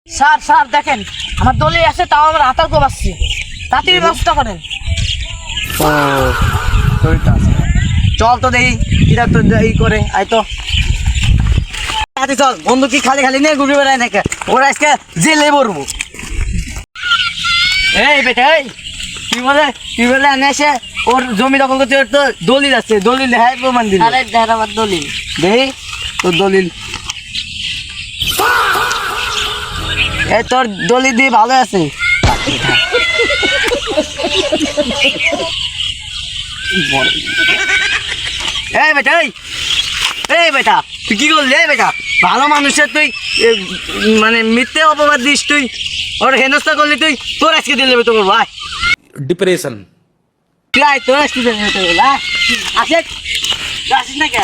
Sir sir দেখেন আমার দলে আছে, তাও আমার আতঙ্ক পাচ্ছি, তাড়াতাড়ি ব্যবস্থা করেন। ও চল তো দেখি কিরা তো ই করে আয় তো হাতে চল। বন্ধু কি খালি খালি নিয়ে ঘুরে বেড়ায় নাকি? ওরা আজকে জেলে পড়বো। এই বেটা এই কি বলে আনে এসে ওর জমি দখল করতে, ওর তো দলিল আছে, দলিল হ্যাঁ প্রমাণ দিল। আরে দেখ আমার দলিল দেখি তোর দলিল। এই তোর দলিল দিয়ে ভালো আছে। এই বেটা এই বেটা তুই কি করলি? এই বেটা ভালো মানুষের তুই মানে মিথ্যে অপবাদ দিস, তুই ওর হেনস্থা করলি, তুই তোর আজকে দিলে তো করবো। আয় डिप्रेशन তুই আয়, তোর আজকে দিলে তো করবো। আসে আসিস না কে?